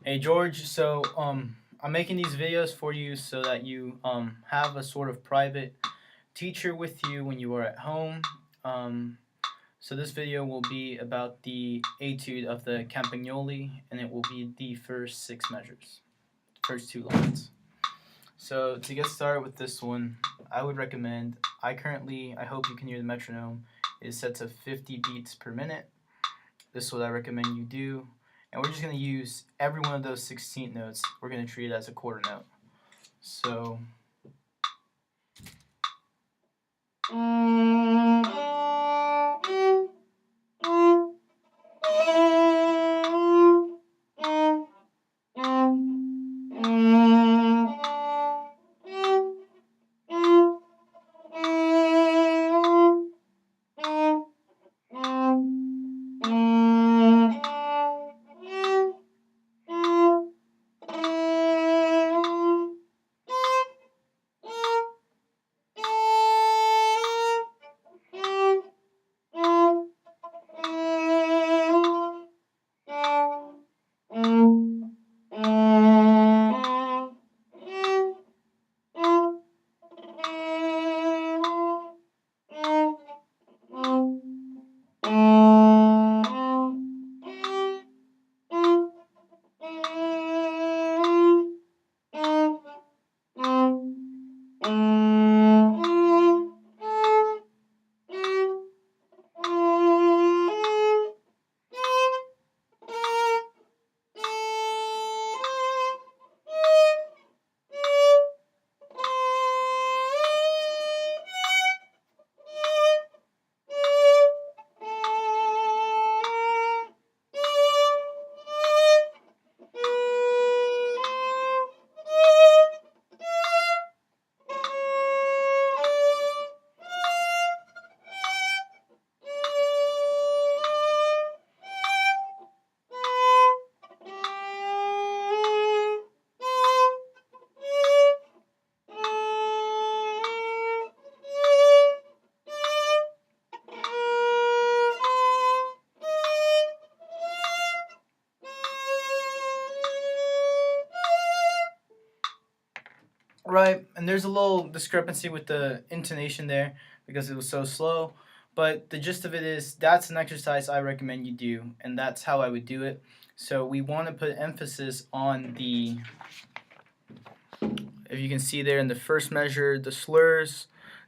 Hey George, I'm making these videos for you so that you have a sort of private teacher with you when you are at home. Um, so this video will be about the etude of the Campagnoli, and it will be the first six measures, first two lines. So to get started with this one, I would recommend. I hope you can hear the metronome, is set to 50 beats per minute. This is what I recommend you do. And we're just going to use every one of those 16th notes. We're going to treat it as a quarter note. So right, and there's a little discrepancy with the intonation there because it was so slow. But the gist of it is that's an exercise I recommend you do, and that's how I would do it. So we want to put emphasis on the, if you can see there in the first measure, the slurs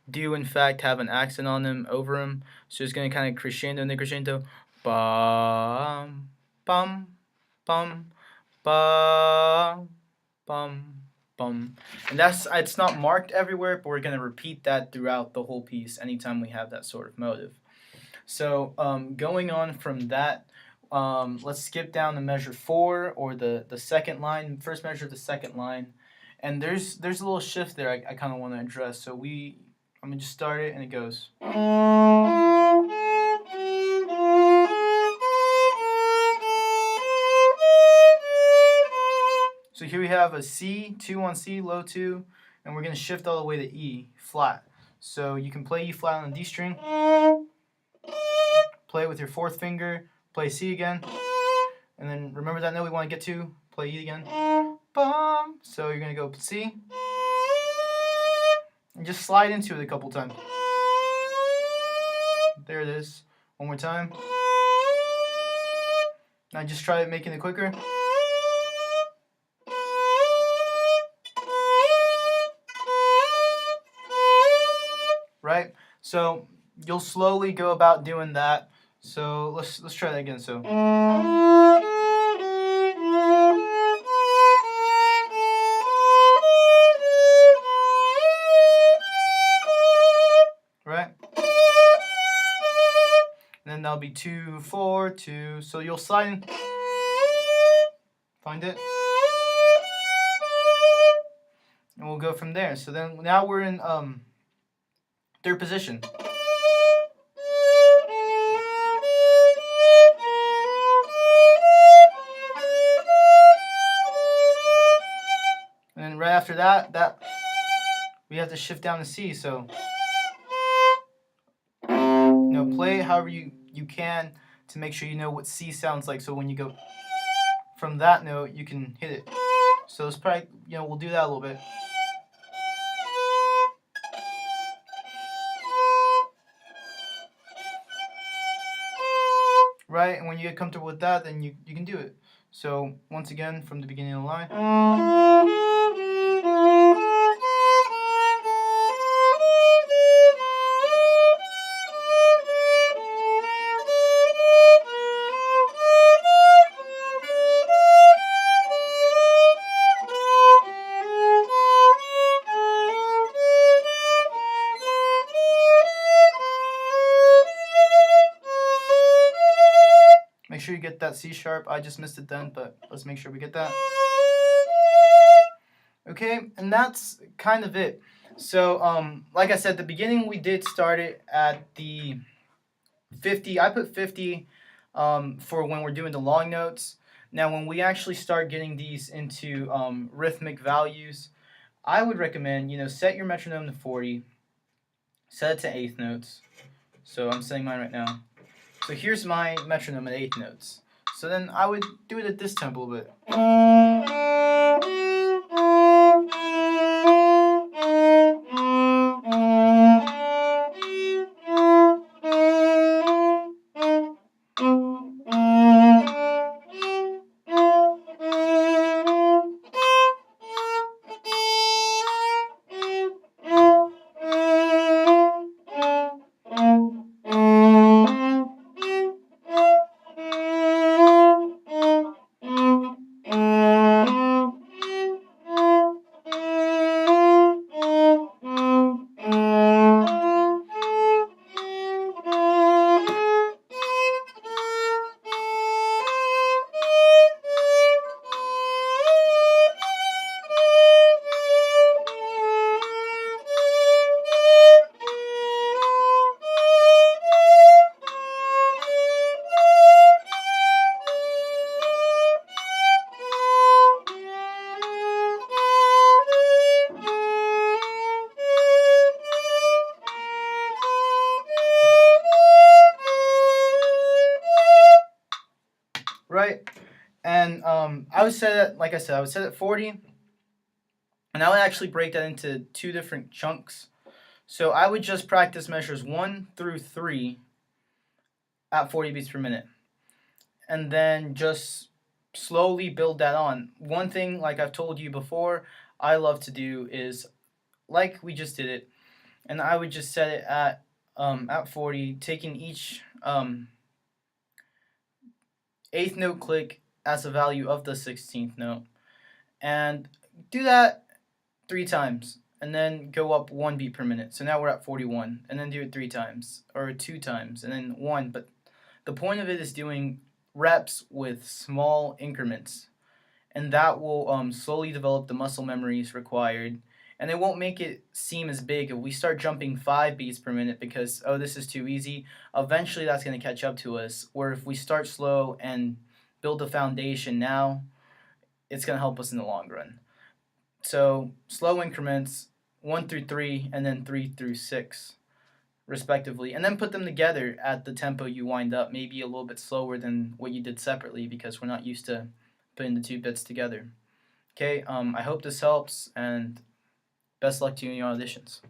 do in fact have an accent on them over them. So it's going to kind of crescendo and decrescendo. Bum, bum, bum, bum, bum, bum. And it's not marked everywhere, but we're going to repeat that throughout the whole piece anytime we have that sort of motive. So going on from that, let's skip down to measure 4, or the second line, first measure of the second line. And there's a little shift there I kind of want to address. I'm going to just start it, and it goes. So here we have a C, 2 on C, low 2, and we're going to shift all the way to E, flat. So you can play E flat on the D string, play it with your fourth finger, play C again, and then remember that note we want to get to, play E again. Bum. So you're going to go C, and just slide into it a couple times. There it is. One more time. Now just try making it quicker. Right? So you'll slowly go about doing that. So let's try that again. So right? And then that'll be 2, 4, 2. So you'll slide in. Find it. And we'll go from there. So then now we're in third position. And then right after that we have to shift down to C. So play it however you can to make sure you know what C sounds like. So when you go from that note you can hit it. So it's probably, we'll do that a little bit. Right, and when you get comfortable with that, then you can do it. So once again, from the beginning of the line. Make sure you get that C sharp. I just missed it then, but let's make sure we get that. Okay, and that's kind of it. So, like I said, at the beginning we did start it at the 50. I put 50 for when we're doing the long notes. Now, when we actually start getting these into rhythmic values, I would recommend, set your metronome to 40, set it to eighth notes. So I'm setting mine right now. So here's my metronome at eighth notes. So then I would do it at this tempo a little bit. Right? And I would set it, like I said, I would set it 40, and I would actually break that into two different chunks. So I would just practice measures 1 through 3 at 40 beats per minute, and then just slowly build that on. One thing, like I've told you before, I love to do is, like we just did it, and I would just set it at 40, taking each eighth note click as a value of the 16th note, and do that 3 times, and then go up 1 beat per minute. So now we're at 41, and then do it 3 times or 2 times, and then 1. But the point of it is doing reps with small increments, and that will slowly develop the muscle memories required, and it won't make it seem as big if we start jumping 5 beats per minute because, oh, this is too easy. Eventually that's going to catch up to us, where if we start slow and build a foundation now, it's going to help us in the long run. So slow increments, 1 through 3, and then 3 through 6 respectively, and then put them together at the tempo you wind up, maybe a little bit slower than what you did separately because we're not used to putting the 2 bits together. Okay, I hope this helps, and best luck to you in your auditions.